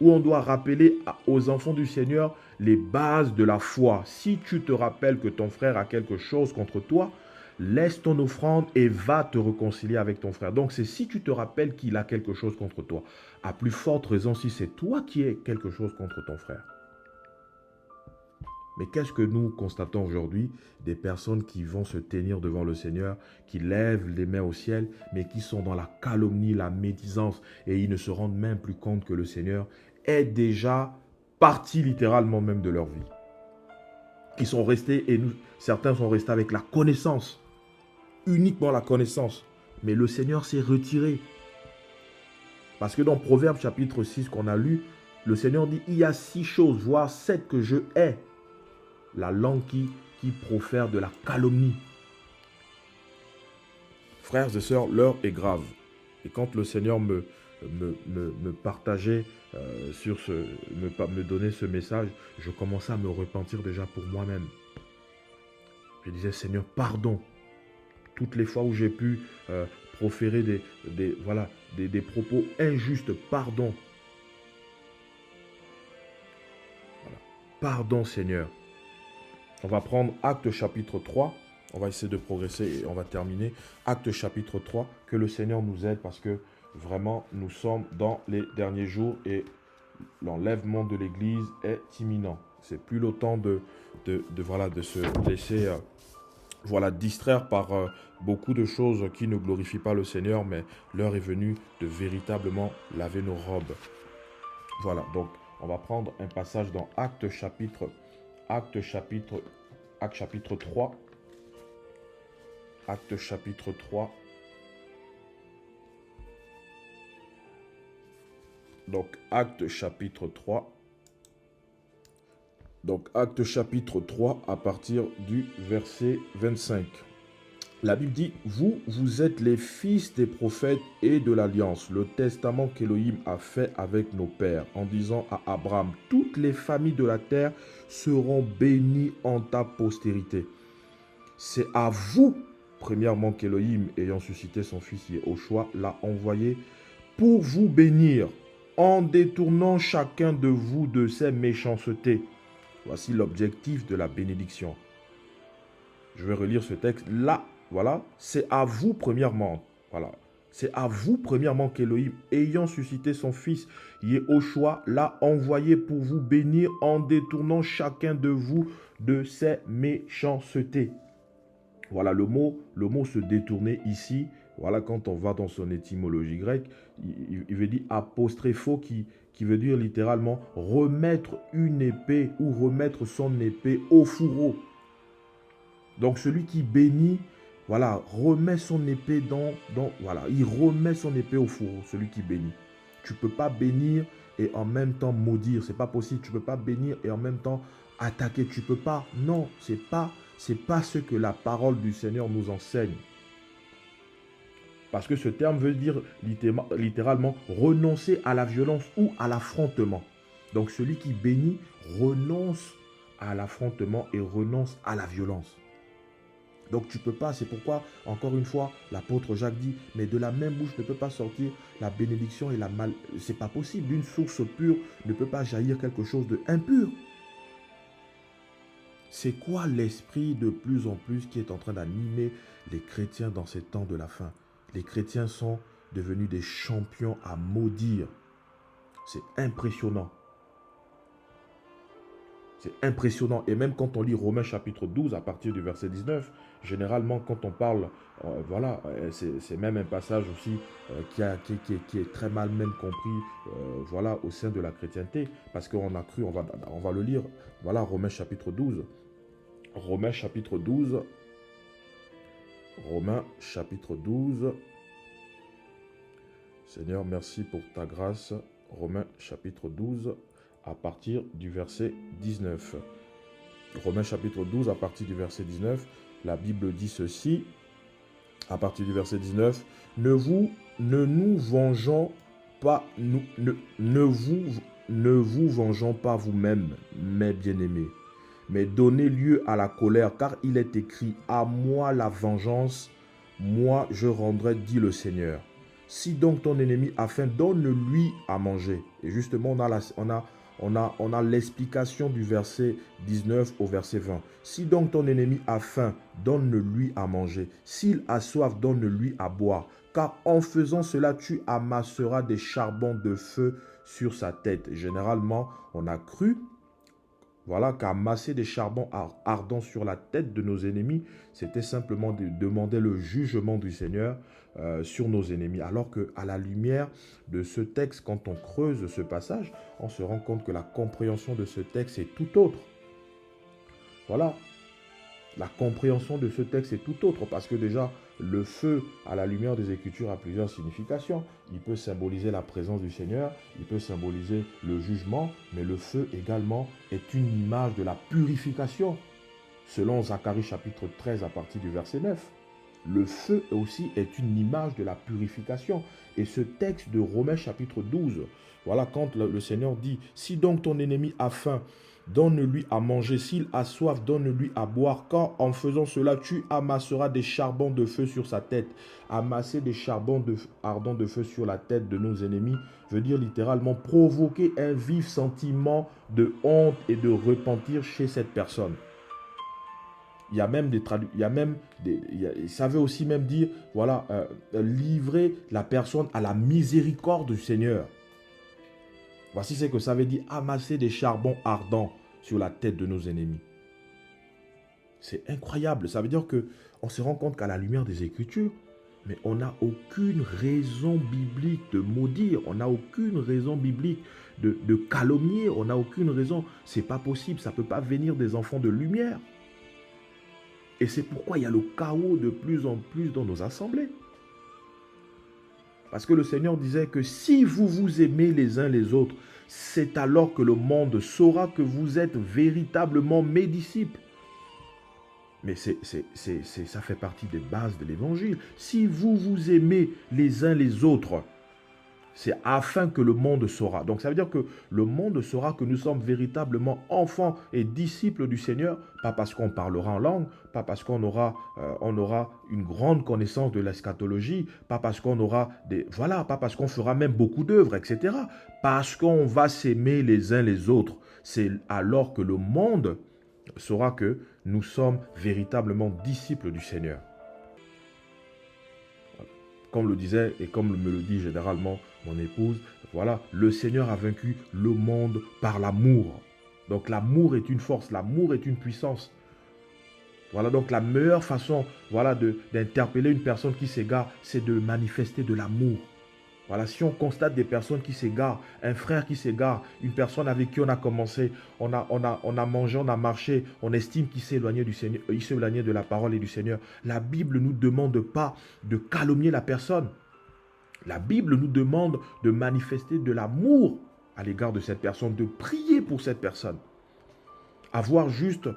où on doit rappeler aux enfants du Seigneur les bases de la foi. Si tu te rappelles que ton frère a quelque chose contre toi, laisse ton offrande et va te réconcilier avec ton frère. Donc c'est si tu te rappelles qu'il a quelque chose contre toi. À plus forte raison si c'est toi qui as quelque chose contre ton frère. Mais qu'est-ce que nous constatons aujourd'hui? Des personnes qui vont se tenir devant le Seigneur, qui lèvent les mains au ciel, mais qui sont dans la calomnie, la médisance, et ils ne se rendent même plus compte que le Seigneur est déjà parti littéralement même de leur vie. Qui sont restés, et certains sont restés avec la connaissance, uniquement la connaissance. Mais le Seigneur s'est retiré. Parce que dans Proverbe chapitre 6 qu'on a lu, le Seigneur dit, il y a 6 choses, voire 7 que je hais. La langue qui profère de la calomnie. Frères et sœurs, l'heure est grave. Et quand le Seigneur me partageait me donnait ce message, je commençais à me repentir déjà pour moi-même. Je disais, Seigneur, pardon. Toutes les fois où j'ai pu proférer des propos injustes, pardon. Voilà. Pardon, Seigneur. On va prendre Actes chapitre 3. On va essayer de progresser et on va terminer. Actes chapitre 3. Que le Seigneur nous aide parce que vraiment, nous sommes dans les derniers jours et l'enlèvement de l'Église est imminent. C'est plus le temps de se laisser distraire par beaucoup de choses qui ne glorifient pas le Seigneur, mais l'heure est venue de véritablement laver nos robes. Voilà, donc on va prendre un passage dans Actes chapitre 3. Actes chapitre 3. Donc, Actes chapitre 3. Donc, Actes chapitre 3 à partir du verset 25. La Bible dit, vous êtes les fils des prophètes et de l'alliance, le testament qu'Élohim a fait avec nos pères, en disant à Abraham, toutes les familles de la terre seront bénies en ta postérité. C'est à vous, premièrement, qu'Élohim, ayant suscité son fils Yéhoshua, l'a envoyé pour vous bénir, en détournant chacun de vous de ses méchancetés. Voici l'objectif de la bénédiction. Je vais relire ce texte là. Voilà, c'est à vous premièrement. Voilà, c'est à vous premièrement qu'Élohim, ayant suscité son fils Yéhoshua, l'a envoyé pour vous bénir en détournant chacun de vous de ses méchancetés. Voilà, le mot se détourner ici. Voilà, quand on va dans son étymologie grecque, il veut dire apostropho qui veut dire littéralement remettre une épée ou remettre son épée au fourreau. Donc celui qui bénit, voilà, remet son épée voilà, il remet son épée au fourreau, celui qui bénit. Tu ne peux pas bénir et en même temps maudire, c'est pas possible. Tu ne peux pas bénir et en même temps attaquer, tu ne peux pas. Non, c'est pas ce que la parole du Seigneur nous enseigne. Parce que ce terme veut dire littéralement renoncer à la violence ou à l'affrontement. Donc celui qui bénit renonce à l'affrontement et renonce à la violence. Donc tu ne peux pas, c'est pourquoi, encore une fois, l'apôtre Jacques dit, mais de la même bouche ne peut pas sortir la bénédiction et la mal. C'est pas possible, d'une source pure ne peut pas jaillir quelque chose d'impur. C'est quoi l'esprit de plus en plus qui est en train d'animer les chrétiens dans ces temps de la fin? Les chrétiens sont devenus des champions à maudire. C'est impressionnant. C'est impressionnant. Et même quand on lit Romains chapitre 12 à partir du verset 19, généralement quand on parle, voilà, c'est même un passage aussi qui est très mal même compris voilà, au sein de la chrétienté. Parce qu'on a cru, on va le lire, voilà, Romains chapitre 12. Romains chapitre 12. Romains chapitre 12. Seigneur, merci pour ta grâce. Romains chapitre 12 à partir du verset 19. Romains chapitre 12 à partir du verset 19. La Bible dit ceci. À partir du verset 19. Ne nous vengeons pas, ne vous vengeons pas vous-même, mes bien-aimés, mais donnez lieu à la colère, car il est écrit, à moi la vengeance, moi je rendrai, dit le Seigneur. Si donc ton ennemi a faim, donne-lui à manger. Et justement, on a l'explication du verset 19 au verset 20. Si donc ton ennemi a faim, donne-lui à manger. S'il a soif, donne-lui à boire. Car en faisant cela, tu amasseras des charbons de feu sur sa tête. Généralement, on a cru, voilà, qu'amasser des charbons ardents sur la tête de nos ennemis, c'était simplement de demander le jugement du Seigneur sur nos ennemis. Alors qu'à la lumière de ce texte, quand on creuse ce passage, on se rend compte que la compréhension de ce texte est tout autre. Voilà. La compréhension de ce texte est tout autre parce que déjà, le feu à la lumière des Écritures a plusieurs significations. Il peut symboliser la présence du Seigneur, il peut symboliser le jugement, mais le feu également est une image de la purification. Selon Zacharie chapitre 13 à partir du verset 9. Le feu aussi est une image de la purification. Et ce texte de Romains chapitre 12, voilà quand le Seigneur dit, si donc ton ennemi a faim, donne-lui à manger, s'il a soif, donne-lui à boire, quand en faisant cela, tu amasseras des charbons de feu sur sa tête. Amasser des charbons ardents de feu sur la tête de nos ennemis veut dire littéralement provoquer un vif sentiment de honte et de repentir chez cette personne. Il y a même ça veut aussi même dire, voilà, livrer la personne à la miséricorde du Seigneur. Voici ce que ça veut dire, amasser des charbons ardents sur la tête de nos ennemis. C'est incroyable. Ça veut dire qu'on se rend compte qu'à la lumière des Écritures, mais on n'a aucune raison biblique de maudire. On n'a aucune raison biblique de calomnier. On n'a aucune raison. C'est pas possible. Ça ne peut pas venir des enfants de lumière. Et c'est pourquoi il y a le chaos de plus en plus dans nos assemblées. Parce que le Seigneur disait que si vous vous aimez les uns les autres, c'est alors que le monde saura que vous êtes véritablement mes disciples. Mais ça fait partie des bases de l'évangile. Si vous vous aimez les uns les autres, c'est afin que le monde saura. Donc ça veut dire que le monde saura que nous sommes véritablement enfants et disciples du Seigneur, pas parce qu'on parlera en langue, pas parce qu'on aura, une grande connaissance de l'eschatologie, pas parce qu'on aura pas parce qu'on fera même beaucoup d'œuvres, etc. Parce qu'on va s'aimer les uns les autres. C'est alors que le monde saura que nous sommes véritablement disciples du Seigneur. Comme le disait et comme me le dit généralement mon épouse, voilà, le Seigneur a vaincu le monde par l'amour. Donc l'amour est une force, l'amour est une puissance. Voilà, donc la meilleure façon, voilà, d'interpeller une personne qui s'égare, c'est de manifester de l'amour. Voilà, si on constate des personnes qui s'égarent, un frère qui s'égare, une personne avec qui on a commencé, on a mangé, on a marché, on estime qu'il s'est éloigné du Seigneur, il s'est éloigné de la parole et du Seigneur. La Bible ne nous demande pas de calomnier la personne. La Bible nous demande de manifester de l'amour à l'égard de cette personne, de prier pour cette personne. Avoir juste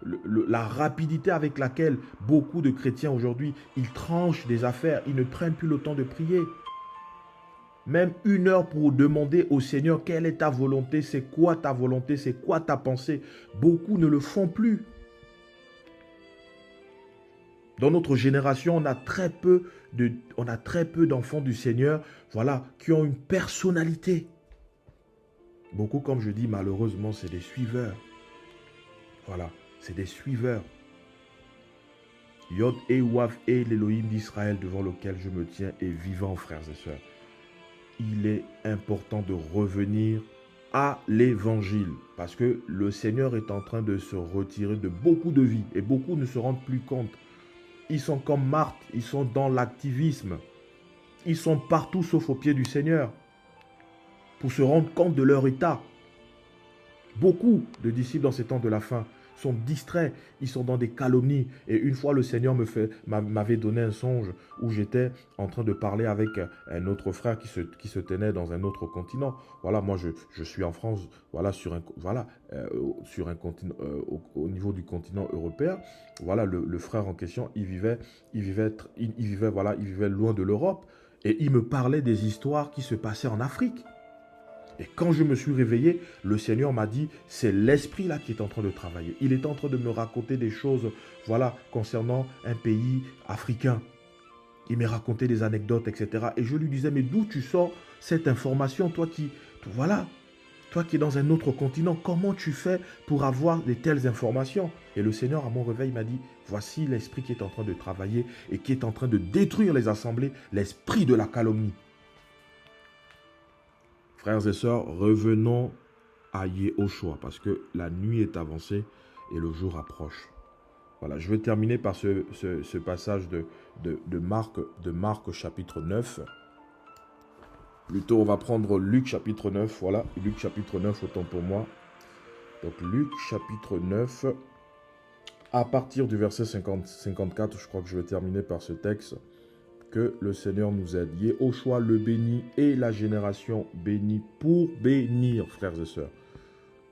la rapidité avec laquelle beaucoup de chrétiens aujourd'hui, ils tranchent des affaires, ils ne prennent plus le temps de prier. Même 1 heure pour demander au Seigneur quelle est ta volonté, c'est quoi ta volonté, c'est quoi ta pensée. Beaucoup ne le font plus. Dans notre génération, on a très peu d'enfants du Seigneur, voilà, qui ont une personnalité. Beaucoup, comme je dis, malheureusement, c'est des suiveurs. Voilà, c'est des suiveurs. Yod et Wav et l'Élohim d'Israël devant lequel je me tiens est vivant, frères et sœurs. Il est important de revenir à l'évangile parce que le Seigneur est en train de se retirer de beaucoup de vies et beaucoup ne se rendent plus compte. Ils sont comme Marthe, ils sont dans l'activisme. Ils sont partout sauf aux pieds du Seigneur pour se rendre compte de leur état. Beaucoup de disciples dans ces temps de la fin sont distraits, ils sont dans des calomnies. Et une fois, le Seigneur m'avait donné un songe où j'étais en train de parler avec un autre frère qui se tenait dans un autre continent. Voilà, moi je suis en France, voilà, sur un continent, au niveau du continent européen. Voilà, le frère en question, il vivait loin de l'Europe. Et il me parlait des histoires qui se passaient en Afrique. Et quand je me suis réveillé, le Seigneur m'a dit, c'est l'esprit là qui est en train de travailler. Il est en train de me raconter des choses, voilà, concernant un pays africain. Il m'a raconté des anecdotes, etc. Et je lui disais, mais d'où tu sors cette information, toi qui es dans un autre continent, comment tu fais pour avoir de telles informations? Et le Seigneur, à mon réveil, m'a dit, voici l'esprit qui est en train de travailler et qui est en train de détruire les assemblées, l'esprit de la calomnie. Frères et sœurs, revenons à Yehoshua parce que la nuit est avancée et le jour approche. Voilà, je vais terminer par ce passage de Marc chapitre 9. Plutôt, on va prendre Luc chapitre 9. Voilà, Luc chapitre 9, autant pour moi. Donc, Luc chapitre 9, à partir du verset 54, je crois que je vais terminer par ce texte. Que le Seigneur nous aide. Yehoshua le béni et la génération bénie pour bénir, frères et sœurs.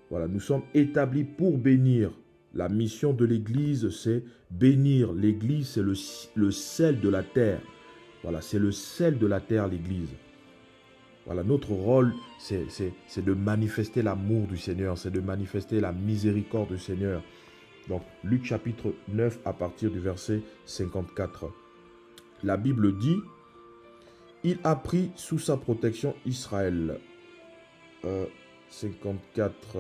Voilà, nous sommes établis pour bénir. La mission de l'Église, c'est bénir. L'Église, c'est le sel de la terre. Voilà, c'est le sel de la terre, l'Église. Voilà, notre rôle, c'est de manifester l'amour du Seigneur, c'est de manifester la miséricorde du Seigneur. Donc, Luc chapitre 9, à partir du verset 54. La Bible dit, il a pris sous sa protection Israël. 54,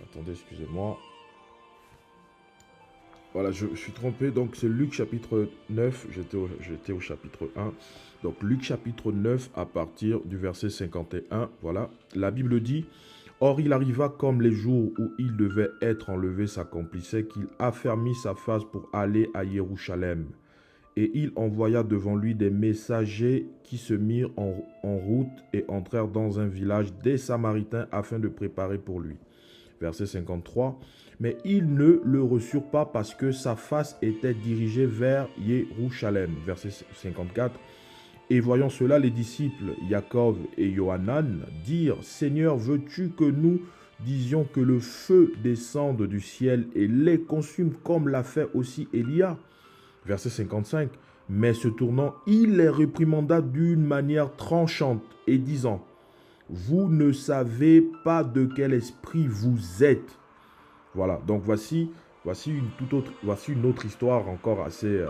attendez, excusez-moi. Voilà, je suis trompé, donc c'est Luc chapitre 9, j'étais au chapitre 1. Donc Luc chapitre 9 à partir du verset 51, voilà. La Bible dit, or il arriva comme les jours où il devait être enlevé s'accomplissait, qu'il affermit sa face pour aller à Jérusalem. Et il envoya devant lui des messagers qui se mirent en route et entrèrent dans un village des Samaritains afin de préparer pour lui. Verset 53. Mais ils ne le reçurent pas parce que sa face était dirigée vers Jérusalem. Verset 54. Et voyant cela, les disciples Jacob et Yohanan dirent, Seigneur, veux-tu que nous disions que le feu descende du ciel et les consume comme l'a fait aussi Élia? Verset 55. Mais se tournant, il les réprimanda d'une manière tranchante et disant, vous ne savez pas de quel esprit vous êtes. Voilà, donc voici une autre histoire encore assez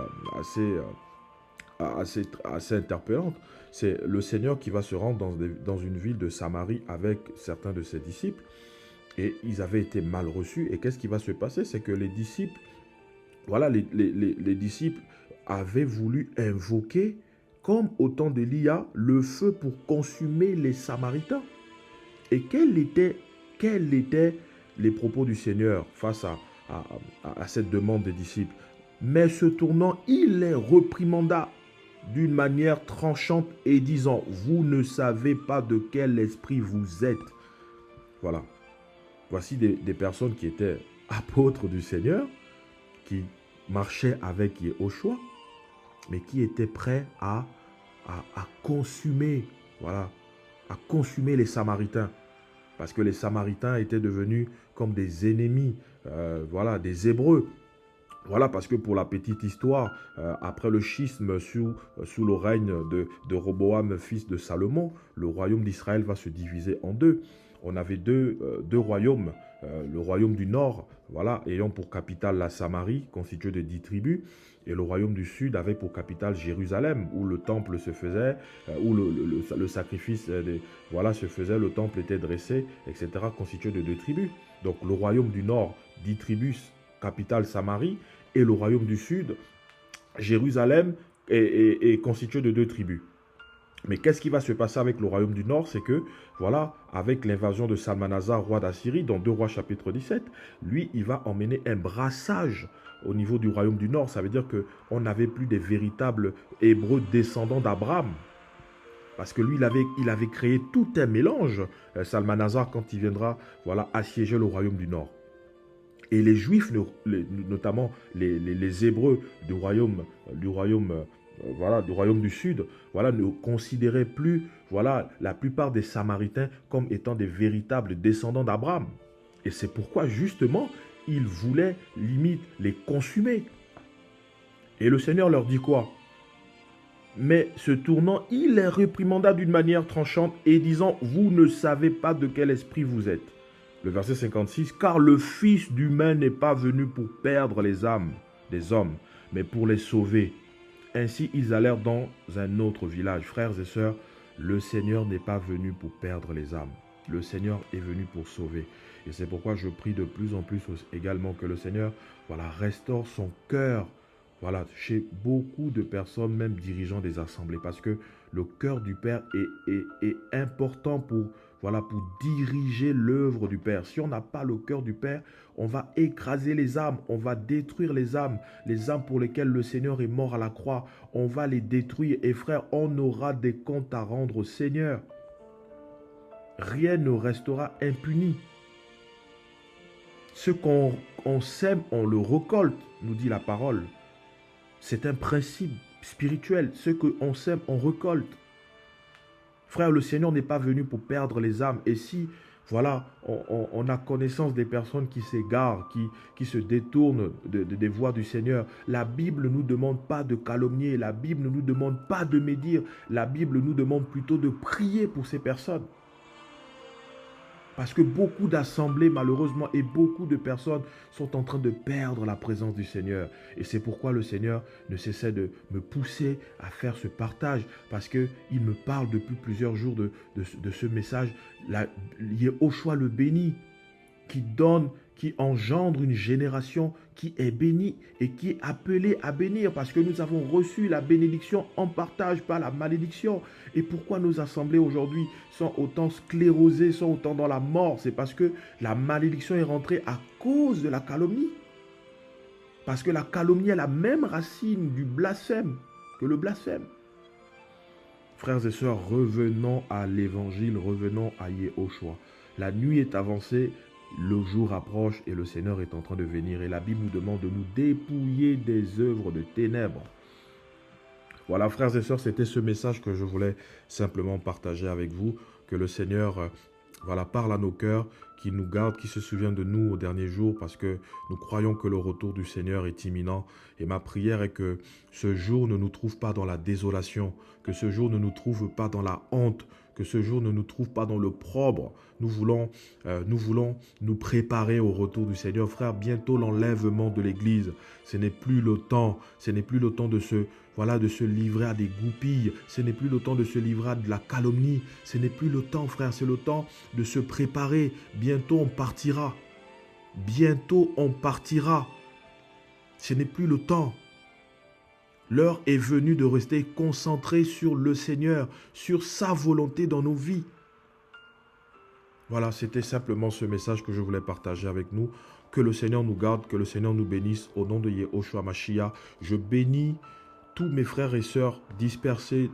interpellante. C'est le Seigneur qui va se rendre dans une ville de Samarie avec certains de ses disciples. Et ils avaient été mal reçus. Et qu'est-ce qui va se passer? C'est que les disciples, voilà, les disciples avaient voulu invoquer, comme au temps d'Élia, le feu pour consumer les Samaritains. Et quels étaient les propos du Seigneur face à cette demande des disciples? Mais se tournant, il les réprimanda. d'une manière tranchante et disant, vous ne savez pas de quel esprit vous êtes. Voilà. Voici des personnes qui étaient apôtres du Seigneur, qui marchaient avec Yehoshua, mais qui étaient prêts à consumer, voilà, à consumer les Samaritains. Parce que les Samaritains étaient devenus comme des ennemis, voilà, des Hébreux. Voilà, parce que pour la petite histoire, après le schisme sous le règne de Roboam, fils de Salomon, le royaume d'Israël va se diviser en deux. On avait deux royaumes, le royaume du nord, voilà, ayant pour capitale la Samarie, constituée de 10 tribus, et le royaume du sud avait pour capitale Jérusalem, où le temple se faisait, où le sacrifice voilà, se faisait, le temple était dressé, etc., constitué de 2 tribus. Donc le royaume du nord, 10 tribus, capitale Samarie, et le royaume du sud, Jérusalem, est constitué de 2 tribus. Mais qu'est-ce qui va se passer avec le royaume du nord? C'est que, voilà, avec l'invasion de Salmanasar, roi d'Assyrie, dans 2 Rois chapitre 17, lui, il va emmener un brassage au niveau du royaume du nord. Ça veut dire qu'on n'avait plus des véritables Hébreux descendants d'Abraham. Parce que lui, il avait créé tout un mélange, Salmanasar, quand il viendra, voilà, assiéger le royaume du nord. Et les Juifs, notamment les Hébreux du royaume voilà, du royaume du Sud, voilà, ne considéraient plus, voilà, la plupart des Samaritains comme étant des véritables descendants d'Abraham. Et c'est pourquoi, justement, ils voulaient limite les consumer. Et le Seigneur leur dit quoi? Mais se tournant, il les réprimanda d'une manière tranchante et disant, vous ne savez pas de quel esprit vous êtes. Le verset 56, car le Fils d'humain n'est pas venu pour perdre les âmes des hommes, mais pour les sauver. Ainsi, ils allèrent dans un autre village. Frères et sœurs, le Seigneur n'est pas venu pour perdre les âmes. Le Seigneur est venu pour sauver. Et c'est pourquoi je prie de plus en plus également que le Seigneur, voilà, restaure son cœur, voilà, chez beaucoup de personnes, même dirigeants des assemblées. Parce que le cœur du Père est important pour, voilà, pour diriger l'œuvre du Père. Si on n'a pas le cœur du Père, on va écraser les âmes, on va détruire les âmes pour lesquelles le Seigneur est mort à la croix. On va les détruire. Et frère, on aura des comptes à rendre au Seigneur. Rien ne restera impuni. Ce qu'on sème, on le récolte, nous dit la parole. C'est un principe spirituel. Ce qu'on sème, on récolte. Frère, le Seigneur n'est pas venu pour perdre les âmes. Et si, voilà, on a connaissance des personnes qui s'égarent, qui se détournent des voies du Seigneur, la Bible ne nous demande pas de calomnier, la Bible ne nous demande pas de médire, la Bible nous demande plutôt de prier pour ces personnes. Parce que beaucoup d'assemblées, malheureusement, et beaucoup de personnes sont en train de perdre la présence du Seigneur. Et c'est pourquoi le Seigneur ne cessait de me pousser à faire ce partage. Parce qu'il me parle depuis plusieurs jours de ce message. Yehoshua le béni, qui donne, qui engendre une génération qui est bénie et qui est appelée à bénir. Parce que nous avons reçu la bénédiction en partage, pas la malédiction. Et pourquoi nos assemblées aujourd'hui sont autant sclérosées, sont autant dans la mort? C'est parce que la malédiction est rentrée à cause de la calomnie. Parce que la calomnie a la même racine du blasphème que le blasphème. Frères et sœurs, revenons à l'évangile, revenons à Yehoshua. La nuit est avancée, le jour approche et le Seigneur est en train de venir. Et la Bible nous demande de nous dépouiller des œuvres de ténèbres. Voilà, frères et sœurs, c'était ce message que je voulais simplement partager avec vous. Que le Seigneur, voilà, parle à nos cœurs, qu'il nous garde, qu'il se souvienne de nous au dernier jour, parce que nous croyons que le retour du Seigneur est imminent. Et ma prière est que ce jour ne nous trouve pas dans la désolation, que ce jour ne nous trouve pas dans la honte, que ce jour ne nous trouve pas dans l'opprobre. Nous voulons nous préparer au retour du Seigneur. Frère, bientôt l'enlèvement de l'Église. Ce n'est plus le temps. Ce n'est plus le temps de se livrer à des goupilles. Ce n'est plus le temps de se livrer à de la calomnie. Ce n'est plus le temps, frère. C'est le temps de se préparer. Bientôt on partira. Bientôt on partira. Ce n'est plus le temps. L'heure est venue de rester concentré sur le Seigneur, sur sa volonté dans nos vies. Voilà, c'était simplement ce message que je voulais partager avec nous. Que le Seigneur nous garde, que le Seigneur nous bénisse. Au nom de Yehoshua Mashiach, je bénis tous mes frères et sœurs dispersés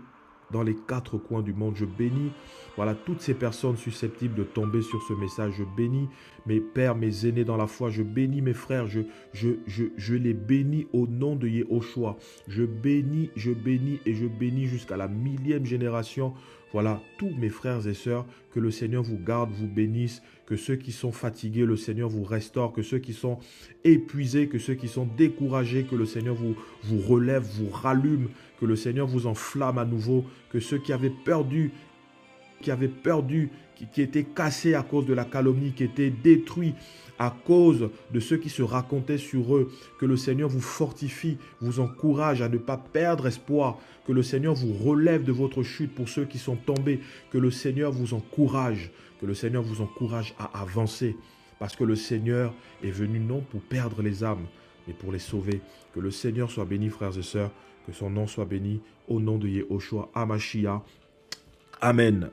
dans les 4 coins du monde. Je bénis, voilà, toutes ces personnes susceptibles de tomber sur ce message. Je bénis mes pères, mes aînés dans la foi. Je bénis mes frères. Je les bénis au nom de Yehoshua. Je bénis et je bénis jusqu'à la 1000e génération. Voilà, tous mes frères et sœurs, que le Seigneur vous garde, vous bénisse, que ceux qui sont fatigués, le Seigneur vous restaure, que ceux qui sont épuisés, que ceux qui sont découragés, que le Seigneur vous relève, vous rallume, que le Seigneur vous enflamme à nouveau, que ceux qui avaient perdu, qui étaient cassés à cause de la calomnie, qui étaient détruits à cause de ceux qui se racontaient sur eux, que le Seigneur vous fortifie, vous encourage à ne pas perdre espoir, que le Seigneur vous relève de votre chute pour ceux qui sont tombés, que le Seigneur vous encourage, à avancer, parce que le Seigneur est venu non pour perdre les âmes, mais pour les sauver. Que le Seigneur soit béni, frères et sœurs, que son nom soit béni, au nom de Yehoshua HaMashiach. Amen.